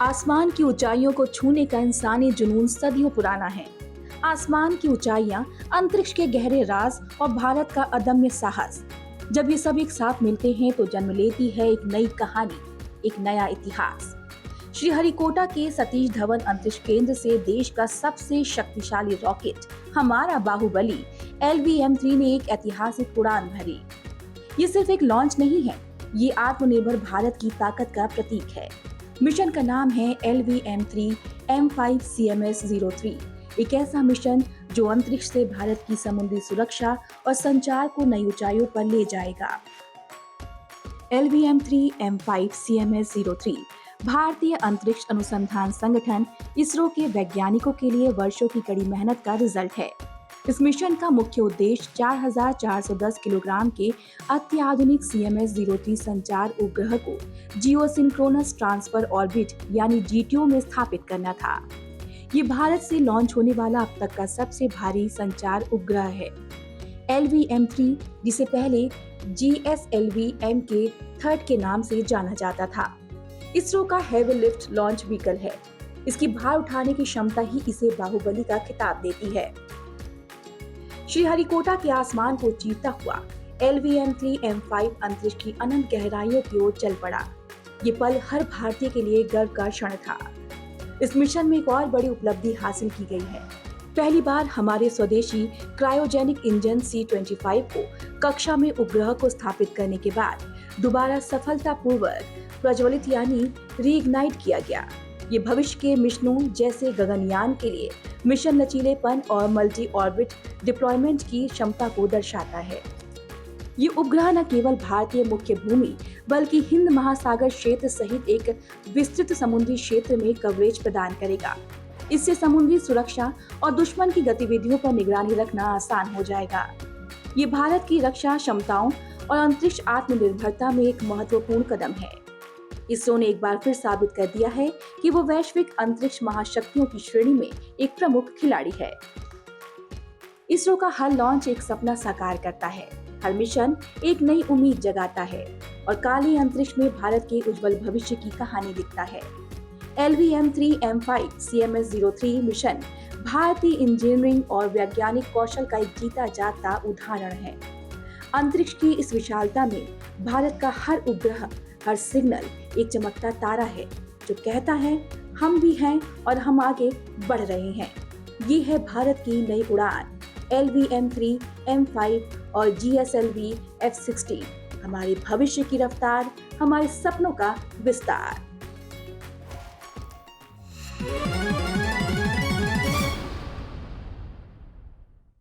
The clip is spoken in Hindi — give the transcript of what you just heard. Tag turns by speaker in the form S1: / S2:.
S1: आसमान की ऊंचाइयों को छूने का इंसानी जुनून सदियों पुराना है। आसमान की ऊंचाइयां, अंतरिक्ष के गहरे राज और भारत का अदम्य साहस। जब ये सब एक साथ मिलते हैं तो जन्म लेती है एक नई कहानी, एक नया इतिहास। श्रीहरिकोटा के सतीश धवन अंतरिक्ष केंद्र से देश का सबसे शक्तिशाली रॉकेट हमारा बाहुबली LVM-3 ने एक ऐतिहासिक उड़ान भरी। ये सिर्फ एक लॉन्च नहीं है, ये आत्मनिर्भर भारत की ताकत का प्रतीक है। मिशन का नाम है LVM-3 M5CMS-03, एक ऐसा मिशन जो अंतरिक्ष से भारत की समुद्री सुरक्षा और संचार को नई ऊंचाइयों पर ले जाएगा। LVM-3 M5CMS-03 भारतीय अंतरिक्ष अनुसंधान संगठन इसरो के वैज्ञानिकों के लिए वर्षों की कड़ी मेहनत का रिजल्ट है। इस मिशन का मुख्य उद्देश्य 4410 किलोग्राम के अत्याधुनिक CMS-03 संचार उपग्रह को जियोसिंक्रोनस ट्रांसफर ऑर्बिट यानी GTO में स्थापित करना था। ये भारत से लॉन्च होने वाला अब तक का सबसे भारी संचार उपग्रह है। LVM-3, जिसे पहले GSLV Mk-3 के नाम से जाना जाता था, इसरो का हेवी लिफ्ट लॉन्च व्हीकल है। इसकी भार उठाने की क्षमता ही इसे बाहुबली का खिताब देती है। श्रीहरिकोटा के आसमान को चीरता हुआ LVM-3 M5 अंतरिक्ष की अनंत गहराइयों की ओर चल पड़ा। ये पल हर भारतीय के लिए गर्व का क्षण था। इस मिशन में एक और बड़ी उपलब्धि हासिल की गई है। पहली बार हमारे स्वदेशी क्रायोजेनिक इंजन C-25 को कक्षा में उपग्रह को स्थापित करने के बाद दोबारा सफलतापूर्वक प्रज्वलित यानी रीइग्नाइट किया गया। ये भविष्य के मिशनों जैसे गगनयान के लिए मिशन लचीलेपन और मल्टी ऑर्बिट डिप्लॉयमेंट की क्षमता को दर्शाता है। ये उपग्रह न केवल भारतीय मुख्य भूमि बल्कि हिंद महासागर क्षेत्र सहित एक विस्तृत समुद्री क्षेत्र में कवरेज प्रदान करेगा। इससे समुद्री सुरक्षा और दुश्मन की गतिविधियों पर निगरानी रखना आसान हो जाएगा। ये भारत की रक्षा क्षमताओं और अंतरिक्ष आत्मनिर्भरता में एक महत्वपूर्ण कदम है। इसरो ने एक बार फिर साबित कर दिया है कि वो वैश्विक अंतरिक्ष महाशक्तियों की श्रेणी में एक प्रमुख खिलाड़ी है। इसरो का हर लॉन्च एक सपना साकार करता है, हर मिशन एक नई उम्मीद जगाता है और काले अंतरिक्ष में भारत के उज्जवल भविष्य की कहानी लिखता है। LVM-3 M5CMS-03 मिशन भारतीय इंजीनियरिंग और वैज्ञानिक कौशल का एक जीता जागता उदाहरण है। अंतरिक्ष की इस विशालता में भारत का हर उपग्रह, हर सिग्नल एक चमकता तारा है जो कहता है हम भी हैं और हम आगे बढ़ रहे हैं। ये है भारत की नई उड़ान LVM-3 M5 और GSLV F-16, हमारे भविष्य की रफ्तार, हमारे सपनों का विस्तार।